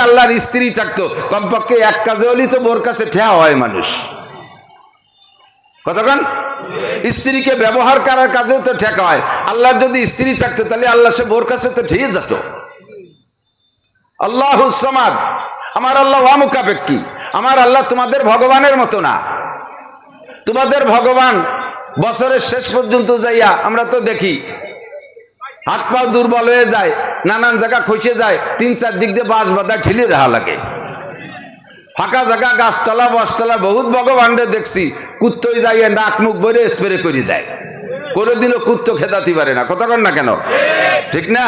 আল্লাহর স্ত্রী থাকতো, কমপক্ষে এক কাজে হলেই তো বোর কাছে ঠেয়া হয় মানুষ। কতক্ষণ স্ত্রীকে ব্যবহার করার কাজেও তো ঠেকা হয়। আল্লাহর যদি স্ত্রী থাকতো তাহলে আল্লাহ সে বোর কাছে তো ঠেয়ে যেত। আল্লাহুস সামাদ, আমার আল্লাহ ওয়ামুকাপেক্ষী। আমার আল্লাহ তোমাদের ভগবানের মতো না। তোমাদের ভগবান বছরের শেষ পর্যন্ত যাইয়া আমরা তো দেখি হাত পাও দুর্বল হয়ে যায়, নানান জায়গা খসে যায়, 3-4 দিক দিয়ে বাঁশ বাঁধা ঠেলে রাখা লাগে। ফাঁকা জায়গা গাছতলা বসতলা বহুত ভগবানরে দেখছি কুত্তই যাইয়ে নাক মুখ ভরে স্প্রে করে দেয়, কোনোদিনও কুত্তো খেদাতে পারে না। কথা কন না কেন? ঠিক না?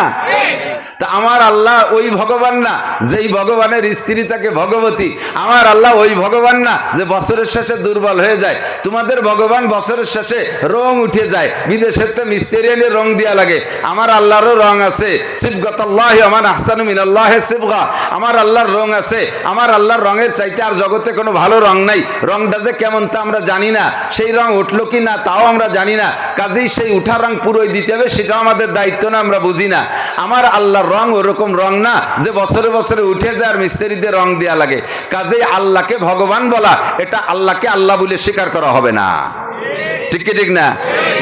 তা আমার আল্লাহ ওই ভগবান না যেই ভগবানের স্ত্রী তাকে ভগবতী। আমার আল্লাহ ওই ভগবান না যে বছরের শেষে দুর্বল হয়ে যায়। তোমাদের ভগবান বছরের শেষে রং উঠে যায়, বিদেশের তো মিস্ত্রি এনে রং দেওয়া লাগে। আমার আল্লাহরও রং আছে। সিবগাতাল্লাহি ওয়া মান আহসানু মিনাল্লাহি সিবগা। আমার আল্লাহর রং আছে। আমার আল্লাহর রঙের চাইতে আর জগতে কোনো ভালো রং নাই। রংটা যে কেমন তা আমরা জানি না, সেই রং উঠলো কি না তাও আমরা জানি না। কাজেই সেই উঠা রং পুরোই দিতে হবে, সেটাও আমাদের দায়িত্ব না, আমরা বুঝি না। আমার আল্লাহর রং ওরকম রং না যে বছরে বছরে উঠে যায় আর মিস্ত্রিদের রং দেওয়া লাগে। কাজেই আল্লাহকে ভগবান বলা, এটা আল্লাহকে আল্লাহ বলে স্বীকার করা হবে না। ঠিক কি ঠিক না?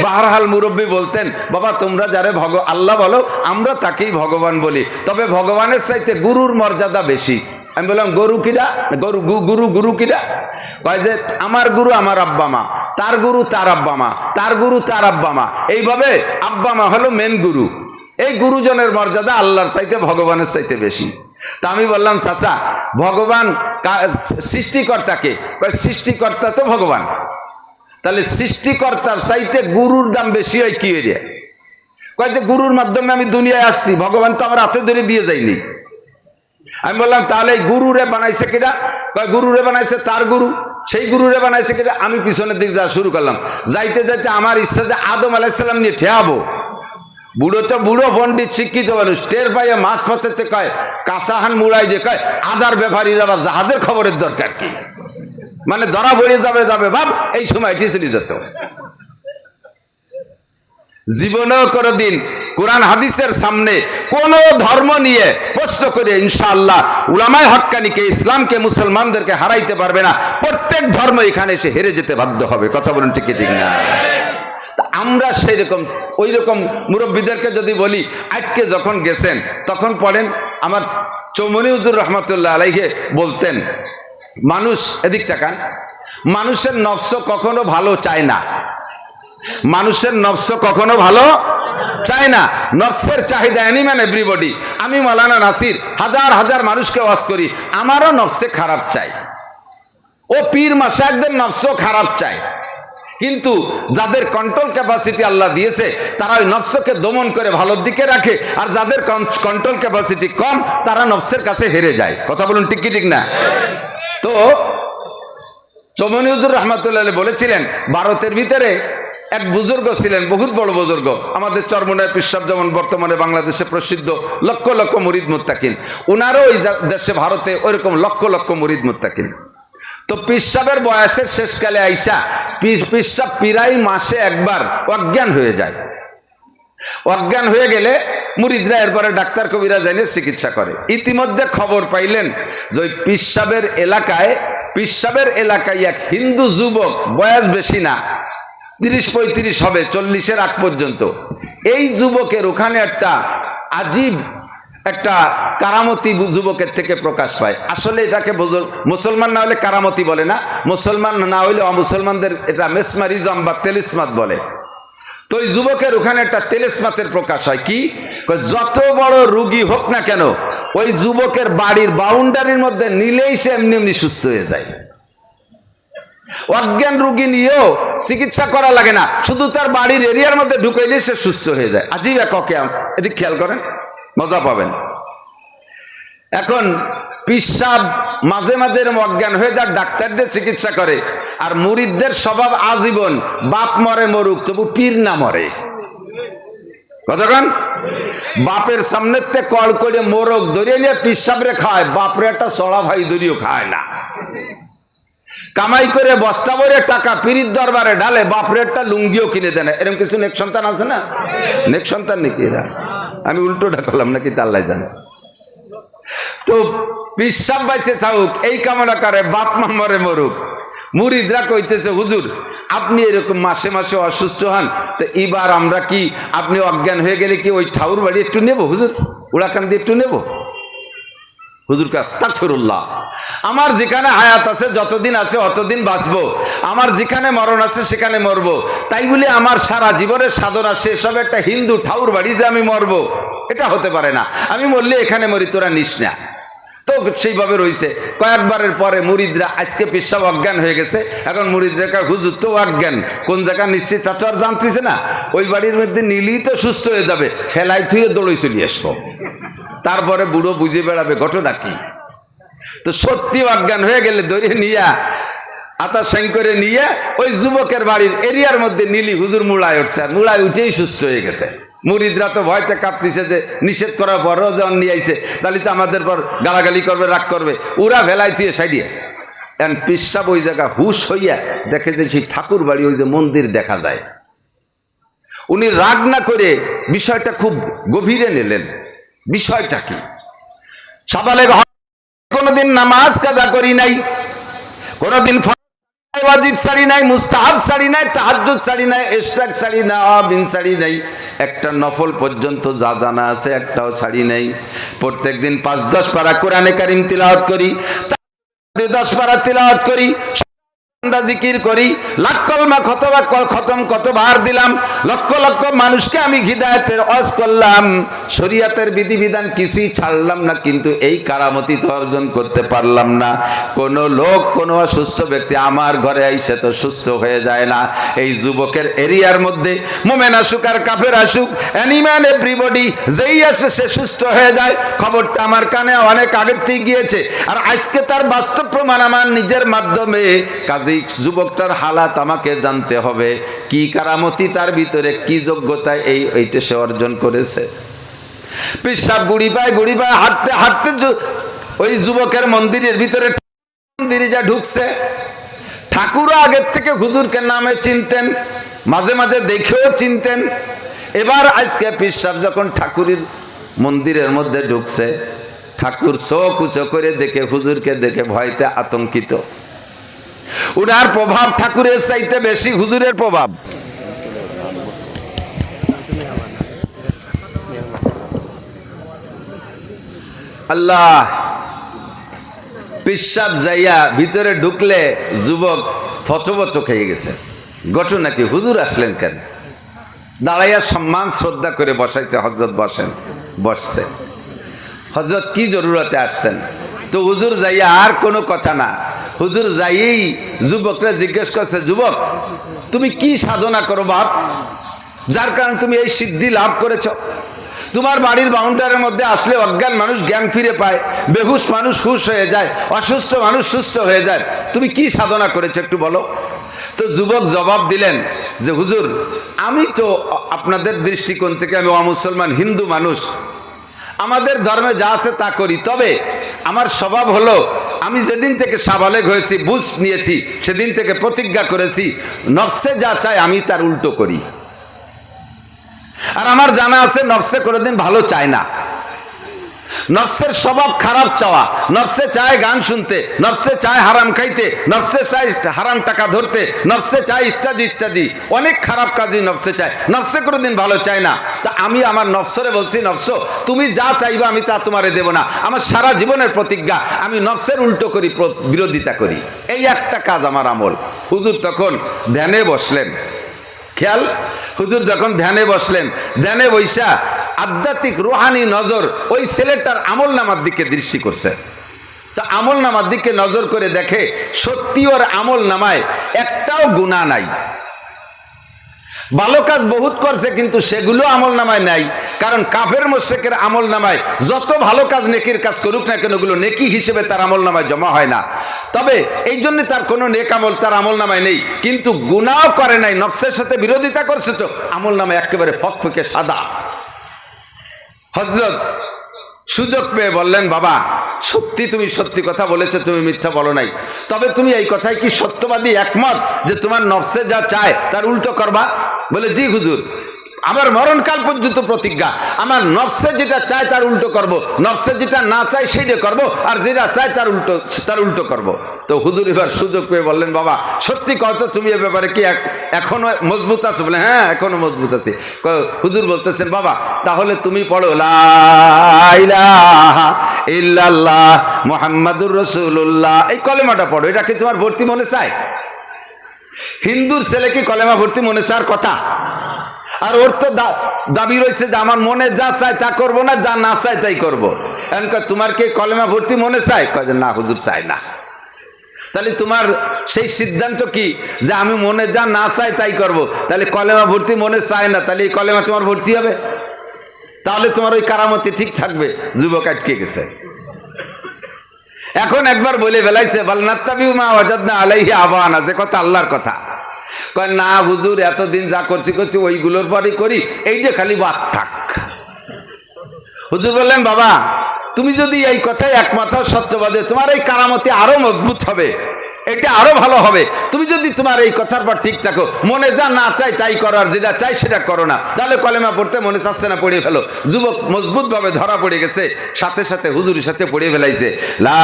বাহরহাল মুরব্বী বলতেন, বাবা তোমরা যারে আল্লাহ বলো আমরা তাকেই ভগবান বলি, তবে ভগবানের চাইতে গুরুর মর্যাদা বেশি। আমি বললাম গরু কিরা? গুরু কিরা? কয় যে আমার গুরু আমার আব্বা মা, তার গুরু তার আব্বা মা, তার গুরু তার আব্বা মা, এইভাবে আব্বা মা হলো মেন গুরু। এই গুরুজনের মর্যাদা আল্লাহর চাইতে ভগবানের চাইতে বেশি। তা আমি বললাম চাচা ভগবান সৃষ্টিকর্তাকে? কয় সৃষ্টিকর্তা তো ভগবান। তাহলে সৃষ্টিকর্তার চাইতে গুরুর দাম বেশি হয় কি এরিয়া? কয় যে গুরুর মাধ্যমে আমি দুনিয়ায় আসছি, ভগবান তো আমার হাতে ধরে দিয়ে যায়নি। আমি বললাম তাহলে গুরুরে বানাইছে কিনা? কয় গুরুরে বানাইছে তার গুরু, সেই গুরুরে বানাইছে কিনা? আমি পিছনের দিকে যাওয়া শুরু করলাম। যাইতে যাইতে আমার ইচ্ছা যে আদম আলাইহিস সালাম নিয়ে ঠেয়াবো। বুড়ো তো বুড়ো পণ্ডিত শিক্ষিত মানুষ, টের পাইয়া মাছ পাতে কয় কাঁচাহান মুড়াই দিয়ে কয় আদার ব্যাপারীর আবার জাহাজের খবরের দরকার কি? মানে ধরা পড়ে যাবে ভাব, এই সময় এটি চলে যেত। জীবনেও কোনদিন কোরআন হাদিসের সামনে কোন ধর্ম নিয়ে প্রশ্ন করে ইনশাআল্লাহ উলামায়ে হক্কানিকে, ইসলামকে, মুসলমানদেরকে হারাইতে পারবে না। প্রত্যেক ধর্ম এখানে এসে হেরে যেতে বাধ্য হবে। কথা বলুন ঠিক ঠিক না? আমরা সেই রকম ওই রকম মুরব্বীদেরকে যদি বলি, আজকে যখন গেছেন তখন পড়েন, আমার চৌমনি হুজুর রহমতুল্লাহ আলাইহি বলতেন, মানুষ এদিক তাকান, মানুষের নফস কখনো ভালো চায় না। মানুষের নফস কখনো ভালো চায় না। নফসের চাহিদা এনিম্যান এভরিবডি। আমি মাওলানা নাসির হাজার হাজার মানুষকে ওয়াজ করি, আমারও নফসে খারাপ চাই। ও পীর মাশায়েখদের নফসও খারাপ চায়। কিন্তু যাদের কন্ট্রোল ক্যাপাসিটি আল্লাহ দিয়েছে তারা ওই নফসকে দমন করে ভালোর দিকে রাখে, আর যাদের কন্ট্রোল ক্যাপাসিটি কম তারা নফসের কাছে হেরে যায়। কথা বলুন ঠিক কি ঠিক না? তো চৌমনি হুজুর রহমতুল্লাহ বলেছিলেন, ভারতের ভিতরে এক বুজুর্গ ছিলেন, বহুত বড় বুজুর্গ, আমাদের চরমনায় পীর সাহেব যেমন বর্তমানে বাংলাদেশে প্রসিদ্ধ, লক্ষ লক্ষ মুরিদ মুত্তাকিন। উনারও ওই দেশে ভারতে ওইরকম লক্ষ লক্ষ মুরিদ মুত্তাকিন। তো পীর সাহেবের বয়সের শেষকালে আইসা পীর সাহেব প্রায় মাসে একবার অজ্ঞান হয়ে যায়। অজ্ঞান হয়ে গেলে মুরিদরা এরপরে ডাক্তার কবিরা যাইনে চিকিৎসা করে। ইতিমধ্যে খবর পাইলেন যে ওই পীর সাহেবের এলাকায় এক হিন্দু যুবক, বয়স বেশি না, 30-35 হবে, 40-এর আগ পর্যন্ত। এই যুবকের ওখানে একটা আজীব একটা কারামতি যুবকের থেকে প্রকাশ পায়। আসলে এটাকে মুসলমান না হলে কারামতি বলে না, মুসলমান না হইলে অমুসলমানদের এটা মেসমারিজম বা তেলিসমাত বলে। তো ওই যুবকের ওখানে একটা তেলিসমাতের প্রকাশ হয়। কি? যত বড় রুগী হোক না কেন ওই যুবকের বাড়ির বাউন্ডারির মধ্যে নিলেই সে এমনি এমনি সুস্থ হয়ে যায়। অজ্ঞান রুগী নিয়েও চিকিৎসা করা লাগে না, শুধু তার বাড়ির এরিয়ার মধ্যে ঢুকাইলে সে সুস্থ হয়ে যায়। আজীব এক অকেয়াম, এদিক খেয়াল করেন, মজা পাবেন। এখন পীর সাহেব মাঝে মাঝে অজ্ঞান হয়ে যায়, ডাক্তারদের চিকিৎসা করে। আর মুরিদদের স্বভাব আজীবন বাপ মরে মরুক তবু পীর না মরে। কতক্ষণ বাপের সামনে কল করে মোরগ ধরিয়ে নিয়ে পীর সাহেবরে খায়, বাপরে একটা চড়া ভাই ধরিও খায় না। কামাই করে বস্তা ভরে টাকা পীরির দরবারে ঢালে, বাপরে একটা লুঙ্গিও কিনে দেয় না। এরকম কিছু নেক সন্তান আছে না? নেক সন্তান নাকি এরা? আমি উল্টোটা করলাম নাকি তা আল্লাহ জানে। তো পিসাব বাইসে থাকুক এই কামনা করে, বাপ মা মরে মরুক। মুরিদরা কইতেছে হুজুর আপনি এরকম মাসে মাসে অসুস্থ হন, তো এবার আমরা কি আপনি অজ্ঞান হয়ে গেলে কি ওই ঠাকুর বাড়ি একটু নেব হুজুর, উড়াকান্দি একটু নেব? হুজুর কে আস্তাগফিরুল্লাহ, আমার যেখানে হায়াত আছে যতদিন আছে অতদিন বাঁচবো, আমার যেখানে মরণ আছে সেখানে মরবো, তাই বলে আমার সারা জীবনের সাধনা শেষ হবে একটা হিন্দু ঠাকুর বাড়ি যে আমি মরবো, এটা হতে পারে না। আমি মরলে এখানে মরি, তোরা নিস না। তো সেইভাবে রয়েছে। কয়েকবারের পরে মুরিদরা, আজকে পেশাব অজ্ঞান হয়ে গেছে, এখন মুরিদরা হুজুর তো অজ্ঞান, কোন জায়গা নিশ্চিত তা তো আর জানতেছে না, ওই বাড়ির মধ্যে নিলেই তো সুস্থ হয়ে যাবে, ফেলাই থুয়ে দৌড়ে চলে আসবো। তারপরে বুড়ো বুঝে বেড়াবে ঘটনা কি। তো সত্যি অজ্ঞান হয়ে গেলে ধরে নিয়া আতা সেং করে নিয়ে ওই যুবকের বাড়ির এরিয়ার মধ্যে নিলি হুজুর মুড়ায় উঠছে, আর মুড়ায় উঠেই সুস্থ হয়ে গেছে। মুরিদরা তো ভয়তে কাঁপতেছে যে নিষেধ করার পরও যখন নিয়ে আইছে তাহলে তো আমাদের পর গালাগালি করবে, রাগ করবে, উরা ভেলাই দিয়ে সাইডিয়ে এন পিসাব ওই জায়গা হুশ হইয়া দেখে যে সেই ঠাকুর বাড়ি ওই যে মন্দির দেখা যায়। উনি রাগ না করে বিষয়টা খুব গভীরে নিলেন। বিষয়টা কি? সাবালেগ কোনোদিন নামাজ কাজা করি নাই, কোনোদিন ওয়াজিব ছাড়ি নাই, মুস্তাহাব ছাড়ি নাই, তাহাজ্জুদ ছাড়ি নাই, ইশরাক ছাড়ি না, বিন ছাড়ি নাই, একটা নফল পর্যন্ত যা জানা আছে একটাও ছাড়ি নাই। প্রত্যেকদিন 5-10 পারা কোরআনে কারীম তিলাওয়াত করি, 10 পারা তিলাওয়াত করি, জিকির করি, লাখ কলমা খতম কতবার দিলাম, লক্ষ লক্ষ মানুষকে আমি হিদায়াতের ওয়াজ করলাম, শরীয়তের বিধিবিধান কিছুই ছাড়লাম না, কিন্তু এই কারামতি তো অর্জন করতে পারলাম না। কোন লোক, কোন অসুস্থ ব্যক্তি আমার ঘরে আইসে তো সুস্থ হয়ে যায় না। এই যুবকের এরিয়ার মধ্যে মোমেন আসুক আর কাফের আসুক, অ্যানিম্যান এভরিবডি যেই আসে সে সুস্থ হয়ে যায়। খবরটা আমার কানে অনেক আগের থেকে গিয়েছে, আর আজকে তার বাস্তব প্রমাণ আমার নিজের মাধ্যমে। কাজে যুবকটার হালাত আমাকে জানতে হবে, কি কারামতি তার ভিতরে, কি যোগ্যতায় এইটা সে অর্জন করেছে। পিসাব গুড়ি পায় হাঁটতে হাঁটতে ওই যুবকের মন্দিরের ভিতরে মন্দিরে যা ঢুকছে। ঠাকুরও আগের থেকে হুজুরকে নামে চিনতেন, মাঝে মাঝে দেখেও চিনতেন। এবার আজকে পিসাব যখন ঠাকুরের মন্দিরের মধ্যে ঢুকছে, ঠাকুর চোখ উঁচু করে দেখে হুজুরকে দেখে ভয়তে আতঙ্কিত। উনার প্রভাব ঠাকুরের চাইতে বেশি হুজুরের প্রভাব। আল্লাহ, পিসাব যাইয়া ভিতরে ঢুকলে যুবক থতবত খেয়ে গেছে। ঘটনা কি? হুজুর আসলেন কেন? দাঁড়াইয়া সম্মান শ্রদ্ধা করে বসাইছে, হযরত বসেন। বসছে। হযরত কি জরুরতে আসছেন? তো হুজুর যাইয়া আর কোনো কথা না, হুজুর যাইয়েই যুবকরা জিজ্ঞেস করছে, যুবক তুমি কি সাধনা করো বাপ, যার কারণে তুমি এই সিদ্ধি লাভ করেছ? তোমার বাড়ির বাউন্ডারির মধ্যে আসলে অজ্ঞান মানুষ জ্ঞান ফিরে পায়, বেহুশ মানুষ হুশ হয়ে যায়, অসুস্থ মানুষ সুস্থ হয়ে যায়, তুমি কি সাধনা করেছো একটু বলো। তো যুবক জবাব দিলেন যে হুজুর, আমি তো আপনাদের দৃষ্টিকোণ থেকে আমি অমুসলমান হিন্দু মানুষ, আমাদের ধর্মে যা আছে তা করি, তবে আমার স্বভাব হলো আমি যেদিন থেকে সাবালেগ হয়েছি, বুঝ নিয়েছি, সেদিন থেকে প্রতিজ্ঞা করেছি নফসে যা চায় আমি তার উল্টো করি। আর আমার জানা আছে নফসে কোনোদিন ভালো চায় না। নফসের স্বভাব খারাপ চাওয়া, নফসে চায় গান শুনতে, নফসে চায় হারাম খাইতে, নফসে চায় হারাম টাকা ধরতে, নফসে চায় ইত্যাদি ইত্যাদি, অনেক খারাপ কাজই নফসে চায়, নফসে কোনোদিন ভালো চায় না। তা আমি আমার নফসরে বলছি, নফস তুমি যা চাইবা আমি তা তোমারে দেব না, আমার সারা জীবনের প্রতিজ্ঞা আমি নফসের উল্টো করি, বিরোধিতা করি, এই একটা কাজ আমার আমল। হুজুর তখন ধ্যানে বসলেন। খেয়াল, হুজুর যখন ধ্যানে বসলেন, ধ্যানে বৈশা আধ্যাত্মিক রুহানি নজর ওই ছেলেটার আমল নামার দিকে দৃষ্টি করছে। তা আমল নামার দিকে নজর করে দেখে সত্যি ওর আমল নামায় একটাও গুনাহ নাই। ভালো কাজ বহুত করছে কিন্তু সেগুলো আমল নামায় নাই, কারণ কাফের মুশরিকের আমল নামায় যত ভালো কাজ নেকির কাজ করুক না কেন ওগুলো নেকি হিসেবে তার আমল নামায় জমা হয় না। তবে এই জন্য তার কোনো নেক আমল তার আমল নামায় নেই, কিন্তু গুনাহ করে নাই, নফসের সাথে বিরোধিতা করছে, তো আমল নামায় একেবারে ফকফকে সাদা। হযরত সুযোগ পেয়ে বললেন, বাবা সত্যি তুমি সত্যি কথা বলেছো, তুমি মিথ্যা বলো নাই, তবে তুমি এই কথায় কি সত্যবাদী একমত যে তোমার নফসে যা চায় তার উল্টো করবা? বলে জি হুজুর, আমার মরণকাল পর্যন্ত প্রতিজ্ঞা, আমার নফসে যেটা চায় তার উল্টো করব, নফসে যেটা না চায় সেইটা করব, আর যেটা চায় তার উল্টো করব। তো হুজুর এবার সুযোগ পেয়ে বললেন, বাবা সত্যি কত তুমি এ ব্যাপারে কি এখনো মজবুত আছো? বলে হ্যাঁ এখনো মজবুত আছি। হুজুর বলতেছেন, বাবা তাহলে তুমি পড়ো লা ইলাহা ইল্লাল্লাহ মুহাম্মাদুর রাসূলুল্লাহ, এই কলেমাটা পড়ো। এটা কি তোমার ভর্তি মনে চায়? হিন্দুর ছেলে কি কলেমা ভর্তি মনে চাওয়ার কথা? আর ওর তো দাবি রয়েছে যে আমার মনে যা চায় তা করবো না, যা না চায় তাই করবো। এখন তোমার কি কলেমা ভর্তি মনে চায়? কয় যে না হুজুর চায় না। তাহলে তোমার সেই সিদ্ধান্ত কি যে আমি মনে যা না চাই তাই করব? তাহলে কলেমা ভর্তি মনে চায় না, তাহলে এই কলেমা তোমার ভর্তি হবে? তাহলে তোমার ওই কারামতি ঠিক থাকবে? যুবক আটকে গেছে। এখন একবার বলে বেলাইছে, বালনাত্তাবিউ মা ওয়াজাদনা আলাইহি আবানা, যে কথা আল্লাহর কথা। কয় না হুজুর এতদিন যা করছি ওইগুলোর পরই করি, এইটা খালি বাদ থাক। হুজুর বললেন, বাবা তুমি যদি এই কথায় একমত হও সত্যবাদে, তোমার এই কারামতি আরো মজবুত হবে, এটা আরো ভালো হবে। তুমি যদি তোমার এই কথার পর ঠিক থাকো, মনে যা না চাই তাই করো, আর যেটা চাই সেটা করো না, তাহলে কলেমা পড়তে মনে চাচ্ছে না, পড়ে ফেলো। যুবক মজবুত ভাবে ধরা পড়ে গেছে, সাথে সাথে হুজুরের সাথে পড়ে ফেলাইছে লা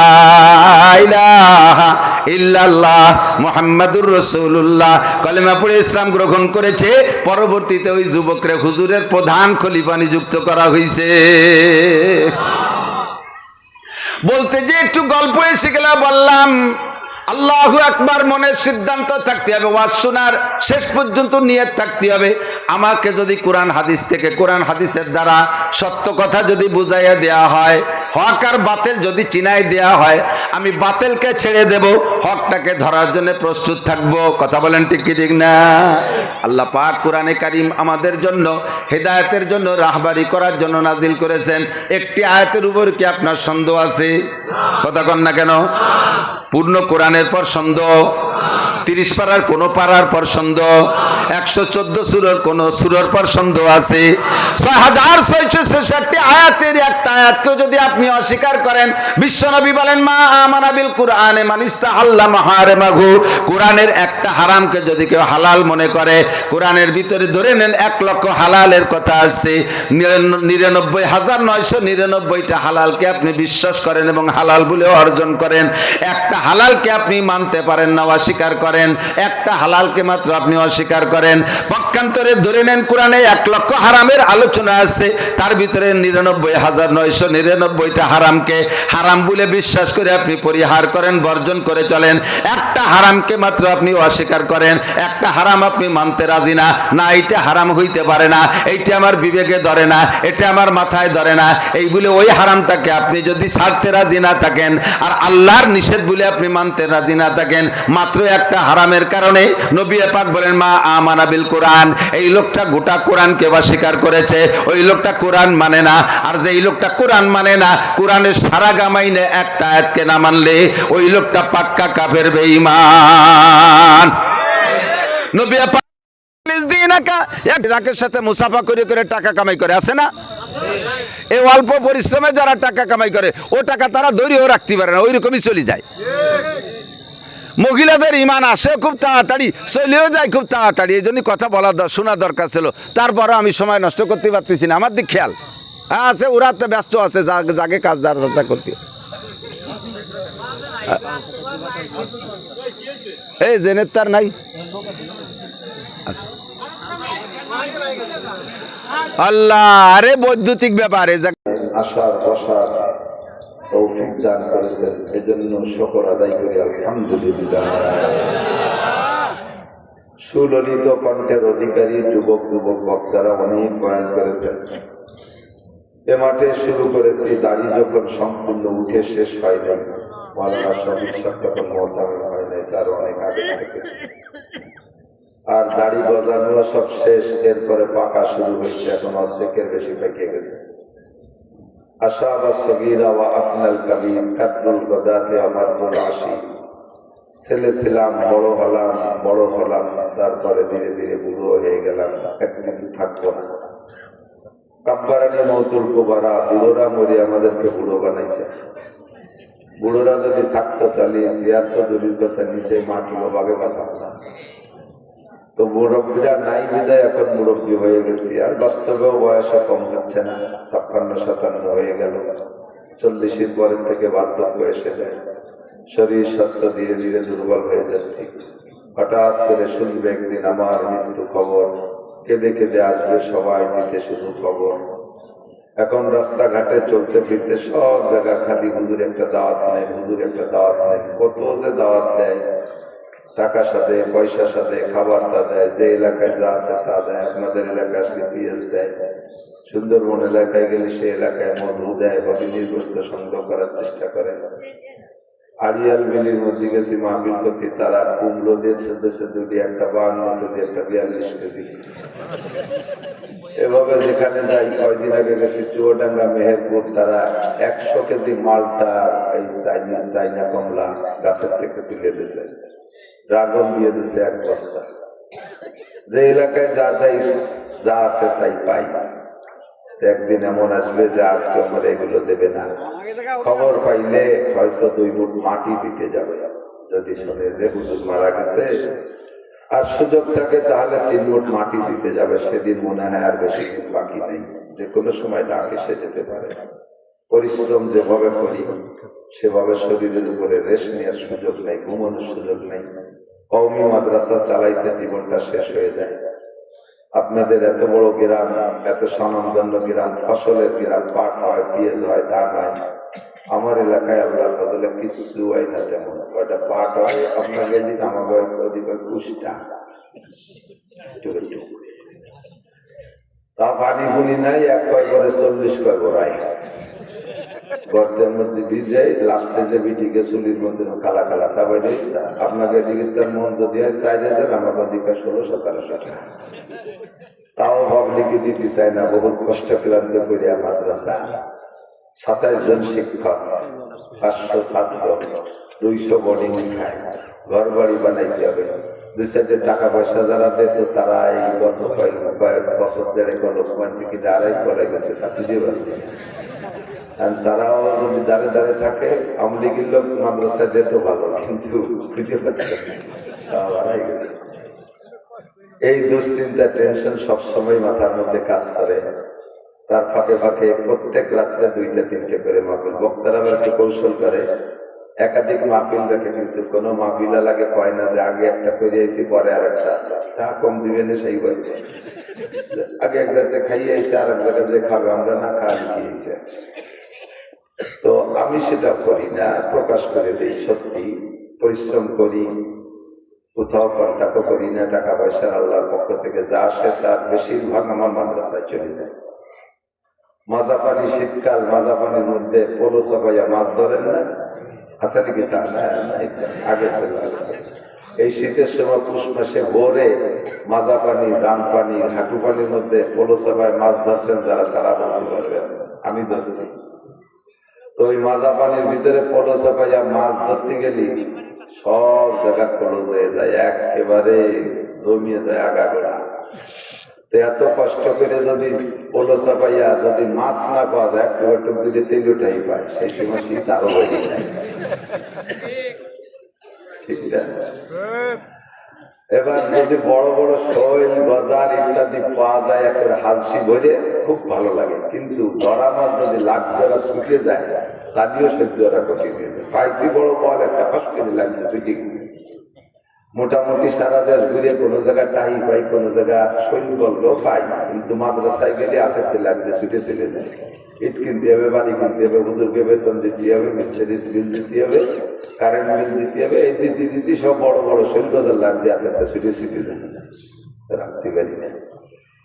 ইলাহা ইল্লাল্লাহ মুহাম্মাদুর রাসূলুল্লাহ। কলেমা পড়ে ইসলাম গ্রহণ করেছে। পরবর্তীতে ওই যুবকরে হুজুরের প্রধান খলিফা নিযুক্ত করা হয়েছে। বলতে যে একটু গল্প এসে গেল, বললাম আল্লাহু আকবার মনের সিদ্ধান্ত থাকতে হবে, ওয়াজ শোনার শেষ পর্যন্ত নিয়ত থাকতে হবে। আমাকে যদি কোরআন হাদিস থেকে, কোরআন হাদিসের দ্বারা সত্য কথা যদি বুঝাইয়া দেওয়া হয়, হক আর বাতিল যদি চিনাই দেওয়া হয়, আমি বাতিলকে ছেড়ে দেব, হকটাকে ধরার জন্য প্রস্তুত থাকবো। কথা বলেন ঠিক কি ঠিক না? আল্লাহ পাক কোরআনে কারীম আমাদের জন্য হেদায়েতের জন্য, রাহবারি করার জন্য নাজিল করেছেন। একটি আয়াতের উপর কি আপনার সন্দেহ আছে? কথা কন না কেন? পূর্ণ কোরআনের পর সন্দেহ? 30 পারার কোন পারার পর সন্দেহ? 114 সূরার কোন সূরার পর সন্দেহ আছে? 6666 আয়াতের একটা আয়াতকেও যদি আপনি অস্বীকার করেন, বিশ্বনবী বলেন মা আমানা বিল কুরআনে মান ইস্তাহাল্লা মাহারিমাহু, কোরআনের একটা হারামকে যদি কেউ হালাল মনে করে, কোরআনের ভিতরে ধরে নেন 1 লক্ষ হালালের কথা আসছে, 99,999টা হালালকে আপনি বিশ্বাস করেন এবং হালাল বলে অর্জন করেন, একটা হালালকে আপনি মানতে পারেন না, অস্বীকার করেন, একটা হালালকে মাত্র আপনি অস্বীকার করেন। পক্ষান্তরে ধরে নেন কোরআনে 1 লক্ষ হারামের আলোচনা আছে, তার ভিতরে 99,999টা হারামকে হারাম বলে বিশ্বাস করে আপনি পরিহার করেন, বর্জন করে চলেন। একটা হারামকে মাত্র আপনি অস্বীকার করেন, একটা হারাম আপনি মানতে রাজি না, না এইটা হারাম হইতে পারে না, এইটা আমার বিবেকে ধরে না, এটা আমার মাথায় ধরে না, এই বলে ওই হারামটাকে আপনি যদি ছাড়তে রাজি না থাকেন, আর আল্লাহর নিষেধ বলে আপনি মানতে রাজি না থাকেন, মাত্র একটা হারামের কারণে নবী পাক বলেন মা আমানা বিল কোরআন, এই লোকটা গোটা কোরআনকে অস্বীকার করেছে, ওই লোকটা কোরআন মানে না। আর যে এই লোকটা কোরআন মানে না, কোরআনের সারা গামাইনে একটা আয়াতকে না মানলে, ওই লোকটা পাক্কা কাফের বেঈমান। নবী পাক রাকের সাথে মুসাফা করে করে টাকা কামাই করে, আছে না? এই অল্প পরিশ্রমে যারা টাকা কামাই করে, ও টাকা তারা ধরেও রাখতে পারে না, ওই রকমই চলে যায়। মহিলাদের ইমান আসে খুব তাড়াতাড়ি, চলেও যায় খুব তাড়াতাড়ি। এই জন্য কথা বলা শোনা দরকার ছিল, তারপরে আমি সময় নষ্ট করতে পারতেছি না। আমার দিক খেয়াল আছে, ওরা তো ব্যস্ত আছে, জাগে কাজ দাঁড়া করতে। এই জেনের তার নাই, আচ্ছা আল্লাহ, আরে বৈদ্যুতিক ব্যাপার, আশার বসার তৌফিক দান করেছেন, এজন্য শুকর আদায় করি আলহামদুলিল্লাহ। সুললিত কণ্ঠের অধিকারী যুবক বক্তারা অনেক বয়ান করেছেন। এ মাঠে শুরু করেছি, দাড়ি যখন সম্পূর্ণ উঠে শেষ হয়নি, মাওলানা শফিক সাহেব তখন মোতাবেক হয় নাই, তার অনেক আগে থেকে, আর দাড়ি গজানো সব শেষ, এরপরে পাকা শুরু হয়েছে, এখন অর্ধেকের বেশি পেকে গেছে। ছেলে ছিলাম, বড় হলাম, তারপরে ধীরে ধীরে বুড়ো হয়ে গেলাম, একদিন থাকবো না। কাব্বারানি মওতুল কুবারা, বুড়োরা মরি আমাদেরকে বুড়ো বানাইছে। বুড়োরা যদি থাকতো তাহলে চেয়ার তো দূরের কথা, নিচে মাটি ভাবে কথা। তো তো মুরব্বীরা নাই বিদায় এখন মুরব্বী হয়ে গেছি, আর বাস্তবেও বয়সও কম হচ্ছে না, 56-57 হয়ে গেল। 40-এর পরের থেকে বার্ধক্য এসে যায়, শরীর স্বাস্থ্য ধীরে ধীরে দুর্বল হয়ে যাচ্ছে। হঠাৎ করে শুনবে একদিন আমার মৃত্যু খবর, কেঁদে কেঁদে আসবে সবাই দিতে শুধু খবর। এখন রাস্তাঘাটে চলতে ফিরতে সব জায়গা খালি হুজুর একটা দাওয়াত নেই, হুজুর একটা দাওয়াত নেই। কত যে দাওয়াত দেয়, টাকার সাথে পয়সার সাথে খাবারটা দেয়, যে এলাকায় যা আছে তা দেয়। আপনাদের এলাকায় আসলে পিএস দেয়, সুন্দরবন এলাকায় গেলে সে এলাকায় মধু দেয়, হরিণীর গোস্ত সংগ্রহ করার চেষ্টা করে। আড়িয়াল বিলির মধ্যে গেছি মাহফিল করতে, তারা কুমড়ো দিয়েছে দেশে দুটি, একটা 52 কেজি, একটা 42 কেজি। এভাবে যেখানে যাই, কয়দিন আগে গেছি চুয়াডাঙ্গা মেহেরপুর, তারা 100 কেজি মালটা এই চাইনা কমলা গাছের থেকে তুলে দিয়েছে, ড্রাগন দিয়ে দিছে 1 বস্তা। যে এলাকায় যা যাই যা আছে তাই পাই। একদিন এমন আসবে যে আর কেউ আমার এগুলো দেবে না। খবর পাইলে হয়তো 2 মুঠ মাটি দিতে যাবে, যদি শুনে যে হুজুর মারা গেছে। আর সুযোগ থাকে তাহলে 3 মুঠ মাটি দিতে যাবে। সেদিন মনে হয় আর বেশি দিন বাকি নেই, যে কোনো সময় ডাক এসে যেতে পারে। পরিশ্রম যেভাবে করি সেভাবে শরীরের উপরে রেস্ট নেওয়ার সুযোগ নেই, ঘুমানোর সুযোগ নেই। কওমি মাদ্রাসা চালাইতে জীবনটা শেষ হয়ে যায়। আপনাদের এত বড় গ্রাম, এত স্বনামধন্য গ্রাম, ফসলের গ্রাম, পাট হয়, পেঁয়াজ হয়, ধান হয়। আমার এলাকায় আল্লাহর ফজলে কিছু হয় না, তেমন কয়টা পাট হয়। আপনাকে দিন আমাকে ওদিকে কুষ্টা তা পানি বুনি নাই, 1 কয় করে 40 কয় বড়াই গর্তের মধ্যে ভিজে লাস্টে যে বিটিকে চুলির মধ্যে কালা কালা তা বাইরে। আপনাকে দিকে তার মন যদি হয় 4,000, আমার দিকে 16-17 টাকা। তাও পাবলিকে দিতে চায় না। বহুত কষ্ট ক্লান্ত করিয়া মাদ্রাসা, 27 জন শিক্ষক, 500 ছাত্র, 200 বোর্ডিং খায়, ঘর বাড়ি বানাইতে হবে। 2-4 টাকা পয়সা যারা দিত তারা এই গত কয়েক বছর ধরে লোকমান থেকে দাঁড়াই করে গেছে, তা বুঝে পারছে। তারাও যদি দাঁড়ে দাঁড়ে থাকে, আওয়ামী লীগের লোক মাদ্রাসায় যেত ভালো, কিন্তু বুঝে পারছে হারাই গেছে। এই দুশ্চিন্তা, টেনশন সবসময় মাথার মধ্যে কাজ করে। তার ফাঁকে ফাঁকে প্রত্যেক রাত্রে 2-3টে করে মাহফিল। বক্তারা একটু কৌশল করে, একাধিক মাহফিল দেখে, কিন্তু কোনো মাহফিলা লাগে কয় না যে আগে একটা করে আইসি পরে আর একটা আছে, তা কম দিবেন সেই বলবে। আগে এক জায়গাতে খাইয়ে আইসে, আর এক জায়গায় যে খাবে আমরা না খাওয়া লিখিয়েছে। তো আমি সেটা করি না, প্রকাশ করে দিই। সত্যি পরিশ্রম করি, কোথাও কন্টাক্ট করি না। টাকা পয়সা আল্লাহর পক্ষ থেকে যা আসে তার বেশিরভাগ আমার মাদ্রাসায় চলে যায়। মাজা পানি, শীতকাল, মাজা পানির মধ্যে পোলো চাপাইয়া মাছ ধরেন না, আছে নাকি? তা না, আগে এই শীতের সময় পুষ মাসে ভোরে মাজা পানি, রাম পানি, হাঁটু পানির মধ্যে পোলো চাপায় মাছ ধরছেন যারা, তারা বলতে পারবেন আমি ধরছি। তো ওই মাজা পানির ভিতরে পোলো চাপাইয়া মাছ ধরতে গেলি সব জায়গা ক্লোজ হয়ে যায়, একেবারে জমিয়ে যায় আগাগোড়া। তো এত কষ্ট করে যদি পোলো চাপাইয়া যদি মাছ না পাওয়া যায়, একটু একটু দিলে তেল উঠাই পায়, সেই সময় শীত আরো বেড়ে যায়। ঠিক না? এবার যদি বড় বড় শৈল, বাজার ইত্যাদি পাওয়া যায়, একটা হালসি ভরে খুব ভালো লাগে। কিন্তু ধরা মাছ যদি লাখ ধরা শুকে যায়, তাদেরও সহ্য করা কঠিন হয়েছে। পাইছি বড় বল, একটা ফাঁস করে লাগছে, ছুটে গেছে। মোটামুটি সারা দেশ ঘুরে কোনো জায়গায় টাই পাই, কোনো জায়গা শৈল বলতেও পাই, কিন্তু মাদ্রাসায় গেলে হাতে লাগতে ছুটে চলে যায়। ইট কিনতে হবে, বাড়ি কিনতে হবে, হুজুরকে বেতন দিতে হবে, মিস্ত্রির বিল দিতে হবে, কারেন্ট বিল দিতে হবে, এই দিতে দিতে সব বড় বড় শৈল গজার লাগবে, হাতে ছুটে ছুটে যায়, রাখতে পারি না।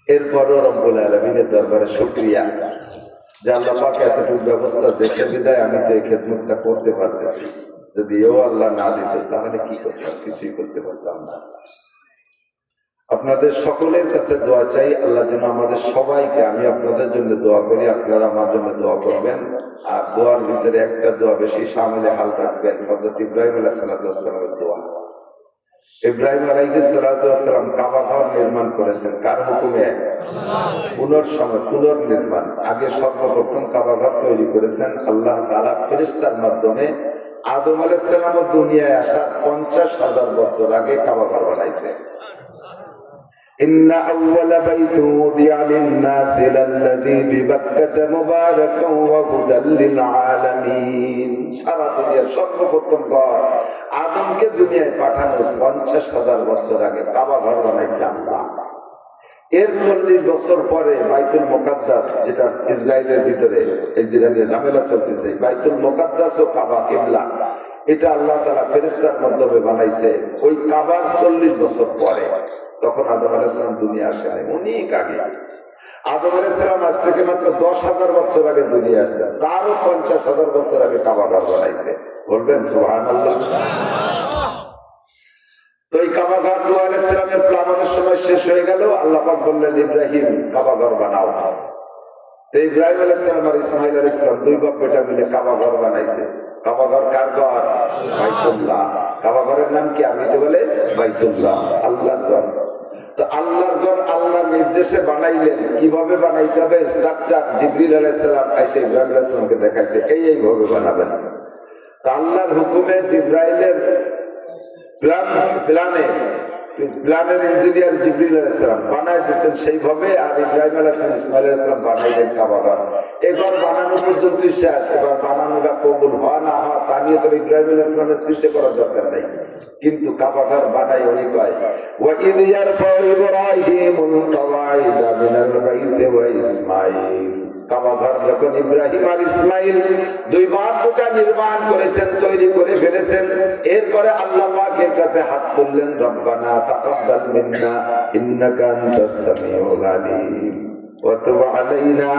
এরপরও রব্বুল আলামিনের দরবারে শুকরিয়া যে আল্লাহ পাক এতটুকু ব্যবস্থা দেখে বিদায় আমি তো এই খেদমতটা করতে পারতেছি। যদি এও আল্লাহ না দিত তাহলে কি করতাম? কিছুই করতে পারতাম না। আপনাদের সকলের কাছে দোয়া চাই, আল্লাহ যেন আমাদের সবাইকে, আমি আপনাদের জন্য দোয়া করি, আপনারা আমার জন্য দোয়া করবেন। আর দোয়ার ভিতরে একটা দোয়া বেশি শামিলে হাল রাখবেন, হযরত ইব্রাহিম আলাইহিস সালামের দোয়া। ইব্রাহিম আলাইহিস সালাম কাবা ঘর নির্মাণ করেছেন কার হুকুমে? পুনর্নির্মাণ। আগে সর্বপ্রথম কাবা ঘর তৈরি করেছেন আল্লাহ তাআলা ফেরেশতার মাধ্যমে। আদম আলাইহিস সালাম দুনিয়ায় আসার 50,000 বছর আগে কাবা ঘর বানাইছে। ইন্না আউওয়ালা বাইতু উদিয়া লিন-নাসি লাল্লাযী বিবাক্কাতা মুবারাকান ওয়া হুদাল লিল আলামিন। সারা দুনিয়ার সর্বপ্রথম ঘর আদমকে দুনিয়ায় পাঠানোর 50,000 বছর আগে কাবা ঘর বানাইছে আল্লাহ। এর 40 বছর পরে বাইতুল মুকাদ্দাস, যেটা ইসরায়েলের ভিতরে এই যেটা নিয়ে ঝামেলা চলতেছে, বাইতুল মুকাদ্দাস ও কাবা কিবলা, এটা আল্লাহ তাআলা ফেরেশতার মাধ্যমে বানাইছে ওই কাবার 40 বছর পরে। তখন আদম আলাইহিস সালাম দুনিয়া আসে নাই, অনেক আগে। আদম আলাইহিস সালাম আজ থেকে মাত্র 10,000 বছর আগে দুনিয়া আসছে, তারও 50,000 বছর আগে কাবা ঘর বানাইছে। বলবেন সুবহানাল্লাহ। তো এই কাবা ঘর নূহ আলাইহিস সালামের প্লাবনের সময় শেষ হয়ে গেল। আল্লাহ পাক বললেন, ইব্রাহিম কাবা ঘর বানাও। তো ইব্রাহিম আলাইহিস সালাম আর ইসমাঈল আলাইহিস সালাম দুই বাপ বেটা মিলে কাবা ঘর বানাইছে। কাবা ঘর কার ঘর? বাইতুল্লাহ। কাবা ঘরের নাম কি? আমি তো বলে বাইতুল্লাহ, আল্লাহর ঘর। তো আল্লাহর ঘর আল্লাহর নির্দেশে বানাইলেন। কিভাবে বানাইতে হবে স্ট্রাকচার জিবরিল আলাইহিস সালাম এসে ইব্রাহিম আলাইহিস সালামকে দেখাইছে, এইভাবে বানাবেন। তো আল্লাহর হুকুমে জিবরাইলের প্ল্যানের ইঞ্জিনিয়ার জিবরিল আলাইহিস সালাম বানাই দিচ্ছেন সেইভাবে, আর ইব্রাহিম আলাইহিস সালাম ইসমাঈল আলাইহিস সালাম বানাইলেন কাবা ঘর। এবার বানানো পর্যন্ত শেষ। এবার বানানোটা কবুল হয় না হয় তা নিয়ে তো ইব্রাহিম আলাইহিস সালামের চিন্তা করার দরকার নাই, কিন্তু কাবা ঘর বানাই অনেক হয়। ওয়া ইয ইয়ারফাউ ইব্রাহিমুল কাওয়াইদা মিনাল বাইতি ওয়া ইসমাঈল। কাবা ঘর যখন ইব্রাহিম আর ইসমাঈল দুই বাপ দুটা নির্মাণ করেছেন, তৈরি করে ফেলেছেন, এরপরে আল্লাহ পাকের কাছে হাত তুললেন, রব্বানা তাকাব্বাল মিন্না ইন্নাকা আনতাস সামিউল আলিম ওয়া তুব আলাইনা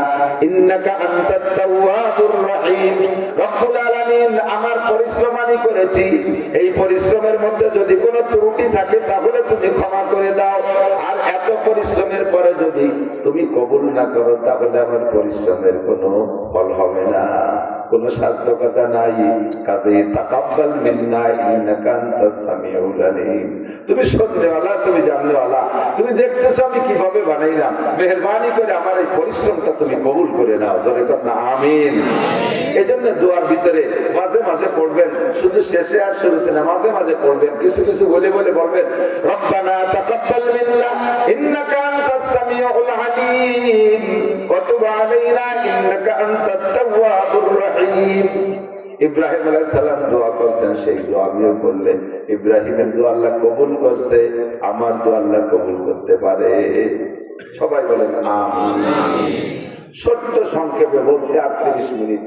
ইন্নাকা আনতাত তাওয়াবুর রহিম। রব্বুল আলামিন, আমার পরিশ্রম আমি করেছি, এই পরিশ্রমের মধ্যে যদি কোনো ত্রুটি থাকে তাহলে তুমি ক্ষমা করে দাও। আর এত পরিশ্রমের পরে যদি তুমি কবুল না করো তাহলে আমার পরিশ্রমের কোনো ফল হবে না, কোনো সার্থকতা নাই। কাজেই তাকাব্বাল মিন্না ইন্নাকা আনতাস সামিউল আলিম। তুমি শুননেওয়ালা, তুমি জাননেওয়ালা, তুমি দেখতেছো আমি কিভাবে বানাইলাম, মেহেরবানি করে আমার এই পরিশ্রমটা তুমি কবুল করে নাও। জোরে কর না আমিন। এই জন্য দোয়ার ভিতরে মাঝে মাঝে পড়বেন, শুধু শেষে আর শুরুতে না, মাঝে মাঝে পড়বেন, কিছু কিছু বলে বলে বলবেন, রব্বানা তাকাব্বাল মিন্না ইন্নাকা আনতাস সামিউল আলিম ওয়া তুব আলাইনা ইন্নাকা আনতাত তাওয়াবুর রহিম। ইব্রাহিম আলাইহিস সালাম দোয়া করছেন, সেই দোয়া আমিও করলে ইব্রাহিমের দোয়া আল্লাহ কবুল করছে, আমার দোয়া আল্লাহ কবুল করতে পারে। সবাই বলেন আমিন। ছোট্ট সংক্ষেপে বলছি 38 মিনিট,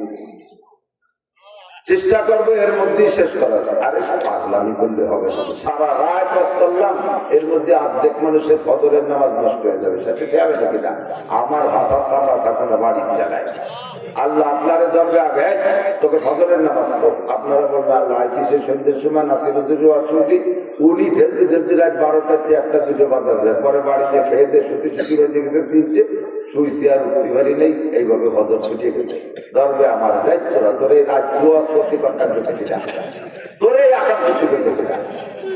চেষ্টা করবো এর মধ্যে শেষ করার। আরে পাগলামি করলে হবে না, সারা রাত কাজ করলাম, এর মধ্যে অর্ধেক মানুষের ফজরের নামাজ নষ্ট হয়ে যাবে, সেটা ঠিক হবে নাকি না? আমার ভাষা সামরা তখন বাড়ির চালায়। আল্লাহ আপনারে ধরবে আগে, তোকে ফজরের নামাজ পড়। আপনারা বলবেন আল্লাহ আইসি সেই সন্ধ্যের সময় নাসিরুদ্দিন ছুটি, উনি ঠেলতে ঠেলতে রাত 12টাতে 1টা 2টা বাজার যায়, পরে বাড়িতে খেয়ে দিয়ে ছুটি ছুটি হয়ে গেছে, তিনটে শুইছি আর উঠতে পারি নেই, এইভাবে ফজর ছুটিয়ে গেছে। ধরবে আমার দায়িত্বরা, তোর এই রাত জুয়াজ করতে পারতাম গেছে কিনা, তোর এই আকাম করতে গেছে কিনা।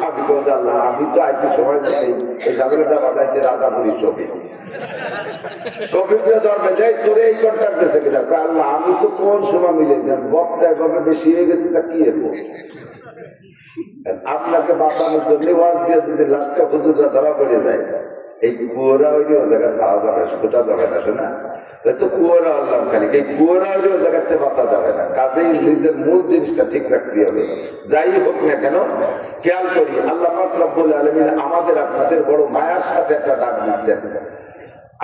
আমি বলতে আল্লাহ আমি তো আইসি সময় নেই, এই ঝামেলাটা বাজাইছে রাজাপুরীর ছবি, ছবিটা ধরবে যাই তোর এই কন্ট্রাক্ট গেছে কিনা। আল্লাহ আমি তো কোন সময় মিলেছিলাম, বকটা এভাবে বেশি হয়ে গেছে, তা কি এরকম আপনাকে বাঁচানোর জন্য ওয়াজ দিয়ে যদি লাস্টে হুজুররা ধরা পড়ে যায়, এই কুয়োরা ওই জায়গা ছাড়া যাবে, ছোটা যাবে না, শোনা তো কুয়োরা আল্লাহ খালি, এই কুয়োরা ওই জায়গাতে বাঁচা যাবে না। কাজেই নিজের মূল জিনিসটা ঠিক রাখতে হবে, যাই হোক না কেন। খেয়াল করি আল্লাহ পাক রব্বুল আলামিন আমাদের আপনাদের বড় মায়ার সাথে একটা ডাক দিচ্ছেন।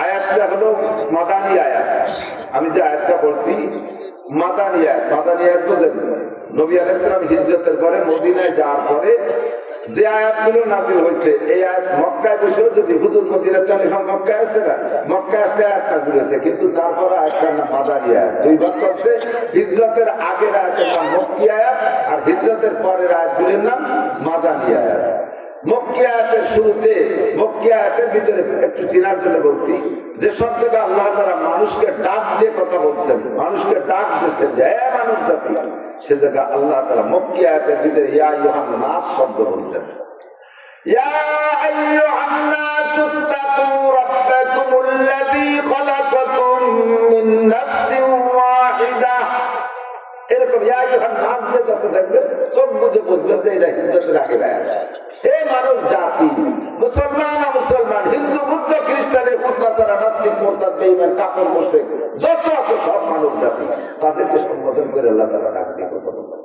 আয়াতটা হলো মাদানী আয়াত। আমি যে আয়াতটা বলছি মাদানী আয়াত, মাদানী আয়াত বোঝেন? নবী আলাইহিস সালাম হিজরতের পরে মদিনায় যাওয়ার পরে যে আয়াতগুলো নাযিল হয়েছে, এই আয়াত মক্কায় বসেও যদি হুজুর মদিনায় চলে, মক্কায় আসছে না, মক্কায় আসলে আয়াত নাযিল হয়েছে, কিন্তু তারপর আয়াতটার নাম মাদানী আয়াত। দুই ভাগ করছে, হিজরতের আগের আয়াতের নাম মক্কি আয়াত, আর হিজরতের পরের আয়াতগুলোর নাম মাদানী আয়াত। মক্কি আয়াতের শুরুতে, মক্কি আয়াতের ভিতরে একটু চেনার জন্য বলছি, যে সব জায়গায় আল্লাহ তাআলা মানুষকে ডাক দিয়ে কথা বলছেন, মানুষকে ডাক দিচ্ছেন যে হে মানব জাতি, সে জায়গা আল্লাহ তাআলা মক্কি আয়াতের ভিতরে ইয়া আইয়ুহান নাস শব্দ বলছেন। ইয়া আইয়ুহান নাস ইত্তাকু রাব্বাকুমুল্লাযী খালাকাকুম মিন নাফসিন ওয়াহিদা। এরকম ইয়া আইয়ুহান নাস দিয়ে কথা দেখবে, সব বুঝে বুঝবেন যে এটা হিজরতের আগের আয়াত। হে মানব জাতি, মুসলমান মুসলমান, হিন্দু কাফের মুশরিক যত আছে সব মানব জাতি, তাদেরকে সম্বোধন করে আল্লাহ তাআলা ডাক দিয়ে কথা বলছেন।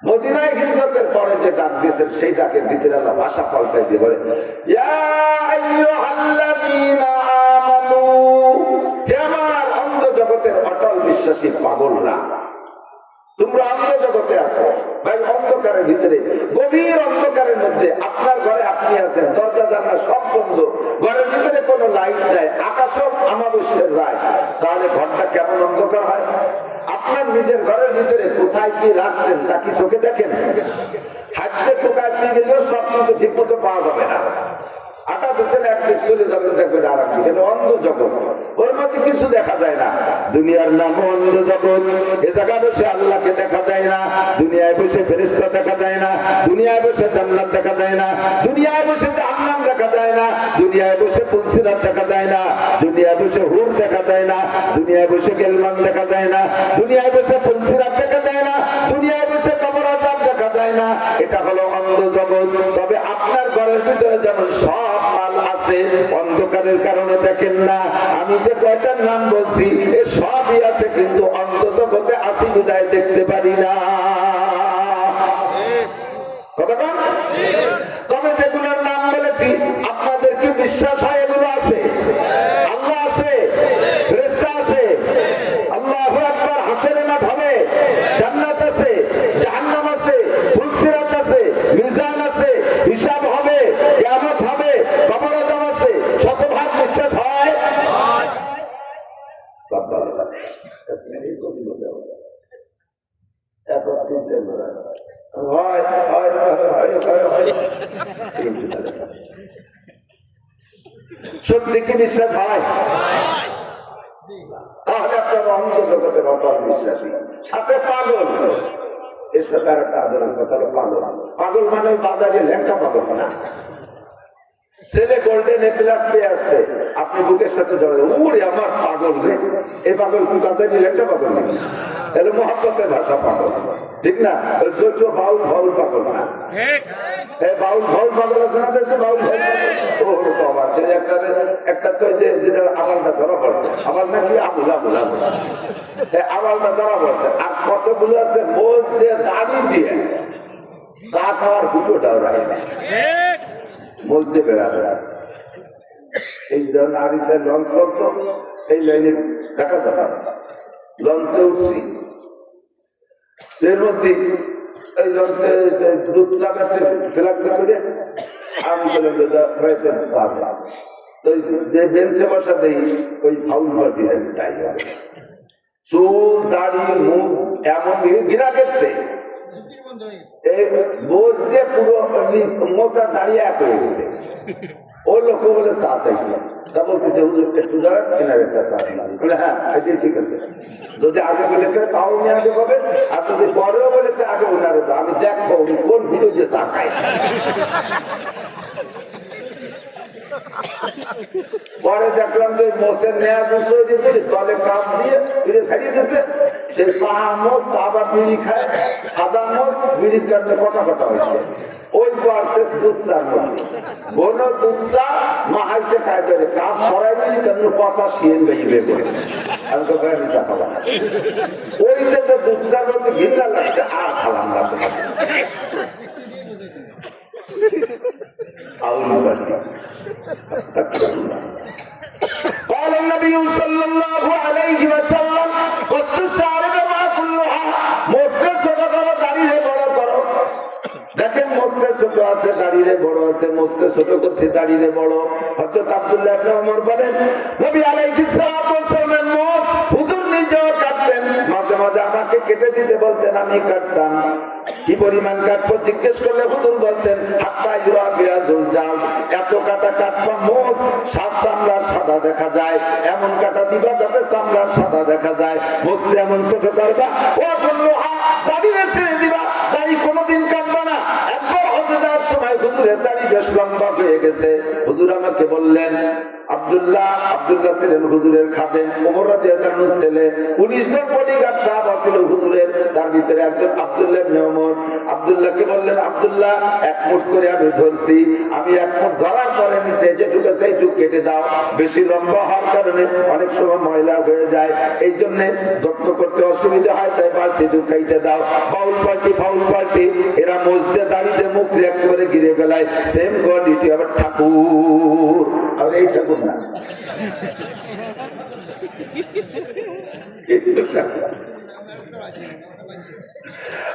মদিনায় হিজরতের পরে যে ডাক দিয়েছেন সেই ডাকের ভিতরে আল্লাহ ভাষা পাল্টাই দিয়ে বলে, ইয়া আইয়ুহাল্লাযীনা আমানু, হে আমার অন্ধ জগতের অটল বিশ্বাসী পাগলরা, তোমরা অন্ধ জগতে আছো ভাই, অন্ধকারের ভিতরে, গভীর অন্ধকারের মধ্যে। আপনার ঘরে আপনি আছেন, দরজা জানলা সব বন্ধ, ঘরের ভিতরে কোনো লাইট নাই, আকাশও আমাবস্যার রায়, তাহলে ঘরটা কেমন অন্ধকার হয়? আপনার নিজের ঘরের ভিতরে কোথায় কি রাখছেন তা কি চোখে দেখেন? হাতে টোকা দিয়ে গেলেও সব কিন্তু ঠিক মতো পাওয়া যাবে না। আটা দিচ্ছেন একদিক, চলে যাবেন দেখবেন আর একদিক। এটা অন্ধ জগৎ, ওর মধ্যে কিছু দেখা যায় না। দুনিয়ার নাম অন্ধ জগৎ। এ জায়গায় বসে আল্লাহকে দেখা যায় না, দুনিয়ায় বসে ফেরেশতা দেখা যায় না, দুনিয়ায় বসে জান্নাত দেখা যায় না, দুনিয়ায় বসে জাহান্নাম দেখা যায় না, দুনিয়ায় বসে পুলসিরাত দেখা যায় না, দুনিয়ায় বসে হুর দেখা যায় না, দুনিয়ায় বসে গেলমান দেখা যায় না, দুনিয়ায় বসে পুলসিরাত দেখা যায় না, দুনিয়ায় বসে কবর আযাব দেখা যায় না। এটা হলো অন্ধ জগৎ। তবে আপনার ঘরের ভিতরে যেমন সব মাল আছে, অন্ধকারের কারণে দেখেন না। আমি যে কয়টার নাম বলছি এ সবই আছে, কিন্তু অন্ধ জগতে আসি বিদায় দেখতে পারি না। কতক্ষণ? তবে যেগুলোর নাম বলেছি আপনাদের কি বিশ্বাস হয় এগুলো আছে? আল্লাহ আছে, ফেরেশতা আছে, আল্লাহু আকবার, হাশরের মাঠ হবে, জান্নাত আছে, জাহান্নাম আছে, ফুলসিরাত আছে, মিজান আছে, হিসাব হবে, কিয়ামত হবে, কবর আযাব আছে। শতভাগ বিশ্বাস হয়? সত্যি কি বিশ্বাস হয়? তাহলে আপনার অন্ধ জগতের অটল বিশ্বাসী, সাথে পাগল। এর সাথে আর একটা আদরের কথা হলো পাগল। পাগল মানে বাজারে ল্যাংটা পাগল না। ছেলে গোল্ডেন এ প্লাস পেয়ে আসছে, আপনি বুকের সাথে জড়ালে ওরে আমার পাগল রে, এই পাগল কি বাজারে ল্যাংটা পাগল না? এলো মহব্বতের ভাষা পাগল, ঠিক না? বাউল বাউল পাগল না, বাউল বাউল পাগল আছে না? দেখছো বাউল একটা তো যেটা আবালটা ধরা পড়ছে, আবার নাকি আবুল আবুল আবুল আবালটা ধরা পড়ছে। আর কতগুলো আছে মোজ দিয়ে দাড়ি দিয়ে চা খাওয়ার হুটোটাও রাখে বলতে বেড়াচ্ছে। এই ধরনের আরিসের লঞ্চ চলতো, এই লাইনে দেখা যাবে। লঞ্চে উঠছি, এর মধ্যে এই লঞ্চে দুধ চা গাছে ফেলাচ্ছে করে আমি বললাম যে বেঞ্চে বসা দেই ওই ফাউল পার্টি চুল দাড়ি মুখ এমন গিরা গেছে, বোঝ দিয়ে পুরো মোচা দাঁড়িয়ে এক হয়ে গেছে। ওই লোক বলে চা চাইছে, তা বলতেছে একটু দাঁড়ান, কেনার একটা চা বলে হ্যাঁ সেটাই ঠিক আছে। যদি আগে বলে তাও উনি আগে পাবেন, আর যদি পরেও বলে আগে উনারে তো আমি দেখবো কোন ভিড়ে যে চা খায়। পরে দেখলাম যে মোষের নেয়া বিষয় তলে কাপ দিয়ে ফিরে ছাড়িয়ে দিয়েছে। সেই পাহা মোষ আবার বিড়ি খায়, সাদা মোষ বিড়ির কারণে কটা কটা হয়েছে। ওই পারছে দুধ চার মধ্যে বন দুধ চা মাহাইছে খায় ধরে কাপ সরাই দিলি তেমন পচা শিয়েন বেরিয়ে করে আমি তো গায়ে মিশা খাবার না। ওই যে দুধ চার মধ্যে ঘিরা লাগছে আর খালাম না। قال النبي صلى الله عليه وسلم قص الشارب ما كلها মোস্তে ছোট করো দাড়িয়ে বড় করো। দেখেন মোস্তে ছোট আছে দাড়িয়ে বড় আছে, মোস্তে ছোট করছে দাড়িয়ে বড়। হযরত আব্দুল্লাহ ইবনে ওমর বলেন নবী আলাইহিস সালাতু ওয়াস সালামের মোস হুজুর নিজেও কাটতেন, মাঝে মাঝে আমাকে কেটে দিতে বলতেন, আমি কাটতাম। কি পরিমাণ কাটবো জিজ্ঞেস করলে হুজুর বলতেন হাত্তা ইউরা বিয়াজুল জাল, এত কাটা কাটবা মোষ সাত চামড়ার সাদা দেখা যায়, এমন কাটা দিবা যাতে চামড়ার সাদা দেখা যায়। মোষে এমন ছোট করবা, ও বললোহা দাড়িয়ে ছেড়ে দিবা, দাড়ি কোনোদিন কাটবা না। একবার হজে যাওয়ার সময় হুজুরের দাড়ি বেশ লম্বা হয়ে গেছে, হুজুর আমাকে বললেন আব্দুল্লাহ ছিলেন হুজুরের খাদেম, ওমর রাদিয়াল্লাহু আনহুর ছেলে। 19 জন বডিগার্ড সাহাবা ছিল হুজুরের, তার ভিতরে একজন আব্দুল্লাহ ইবনে ওমর। আব্দুল্লাহকে বললেন, আব্দুল্লাহ, এক মুঠ করে আমি ধরছি, আমি এক মুঠ ধরার পরে নিচে যেটুকু আছে এইটুকু কেটে দাও। বেশি লম্বা হওয়ার কারণে অনেক সময় ময়লা হয়ে যায়, এই জন্য যত্ন করতে অসুবিধা হয়, তাই বালতিটুকু কেটে দাও। বাউল পাল্টি ফাউল পাল্টি এরা মসজিদে দাঁড়িয়ে মুখ একেবারে গিরে ফেলায়। সেম কোয়ালিটি আবার ঠাকুর, আর এই ঠাকুর না,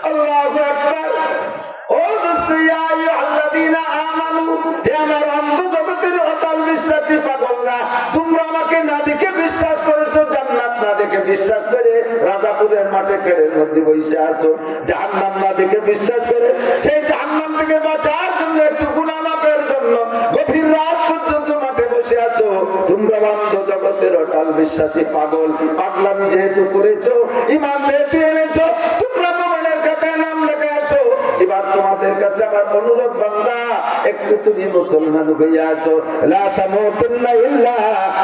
আল্লাহু আকবার। ও দোস্ত, ইয়া আইয়ুহাল্লাযীনা আমানু, হে আমার অন্ধ জগতের অটল বিশ্বাসী পাগলরা, তোমরা আমাকে না দেখে বিশ্বাস করেছো, জান্নাত না দেখে বিশ্বাস করে রাজাপুরের মাঠে খেড়ের মধ্যে বসে আছো। জাহান্নাম না দেখে বিশ্বাস করে সেই জাহান্নাম থেকে বাঁচার জন্য, একটু গুনাহ মাফের জন্য গভীর রাত পর্যন্ত মাঠে বসে আছো। তোমরা অন্ধ জগতের অটল বিশ্বাসী পাগল। পাগলামি যেহেতু করেছো, ঈমান যেহেতু এনেছো, তোমরা মুমিনের খাতায় নাম লেখা আছো। এবার তোমাদের কাছে আমার অনুরোধ, বান্দা, একটু তুমি মুসলমান হয়ে আসো। লা তামুতুন্না ইল্লা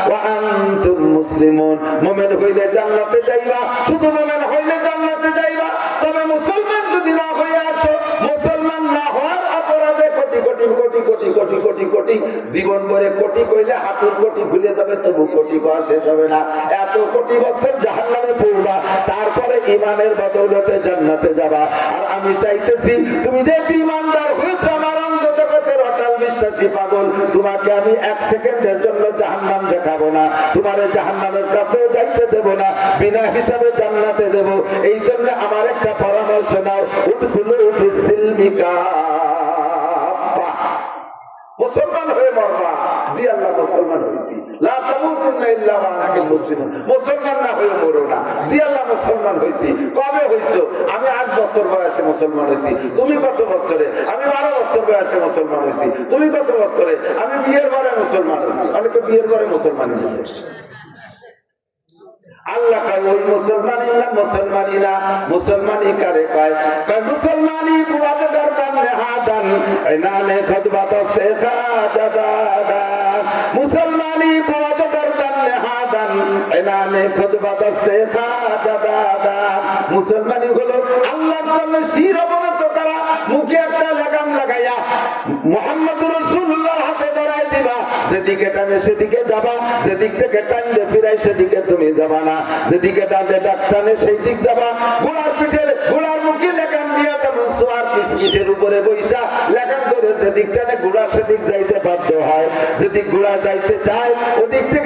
ওয়া আনতুম মুসলিমুন। মুমিন হইলে জান্নাতে যাইবা, শুধু মুমিন হইলে জান্নাতে যাইবা। তবে মুসলমান যদি না হয়ে আসো, মুসলমান না হওয়ার অপরাধে কোটি কোটি কোটি কোটি কোটি কোটি কোটি জীবন ভরে কোটি কইলে হাঁটুর কোটি ভুলে যাবে, তবু কোটি কওয়া শেষ হবে না। এত কোটি বছর জাহান্নামে পড়বা, তারপরে ঈমানের বদৌলতে জান্নাতে যাবা। আর আমি চাইতেছি তুমি যে ঈমানদার হয়েছো, আমার অন্ধ জগতের অটল বিশ্বাসী পাগল, তোমাকে আমি 1 সেকেন্ডের জন্য জাহান্নাম দেখাবো না, তোমার জাহান্নামের কাছেও যাইতে দেব না, বিনা হিসাবে জান্নাতে দেব। এই জন্য আমার একটা পরামর্শ নাও, উদখুলু ফিস সিলমি কাফা। মুসলমান হয়ে মরবা। জি আল্লাহ, মুসলমান হয়েছি। লা তামুতুন্না ইল্লা ওয়া আনতুম মুসলিমুন। মুসলমান না হয়ে মরো না। জি আল্লাহ, মুসলমান হয়েছি। কবে হইছো? আমি 8 বছর বয়সে মুসলমান হয়েছি। তুমি কত বছরে? আমি 12 বছর বয়সে মুসলমান হয়েছি। তুমি কত বছরে? আমি বিয়ের পরে মুসলমান হয়েছি। অনেকে বিয়ের পরে মুসলমান হয়েছে। আল্লাহ কয় ওই মুসলমানই না, মুসলমানই না। মুসলমানই কারে কয়? কয় মুসলমানই বুয়াদ গর্দান নেহাদান ইনানে খুতবাত ইস্তেখাদাদা। মুসলমানই বুয়াদ গর্দান নেহাদান ইনানে খুতবাত ইস্তেখাদাদা। মুসলমানই হলো আল্লাহর সামনে শির অবনত করা, মুখে একটা লাগাম লাগাইয়া মুহাম্মদুর রাসূলুল্লাহর হাতে ধরাই দিবা। যেদিকে টানে সেদিকে যাবা, যেদিক থেকে টানলে ফিরাই সেদিকে তুমি যাবা না, যেদিকে টানলে ডাক টানে সেই দিক যাবা। ঘোড়ার পিঠে, ঘোড়ার মুখে লাগাম দিয়া যেমন সোয়ার পিঠের উপরে বৈশা লাগাম ধরে যেদিক টানে ঘোড়া সেদিক যাইতে বাধ্য হয়। যেদিক ঘোড়া যাইতে চায় ওদিক থেকে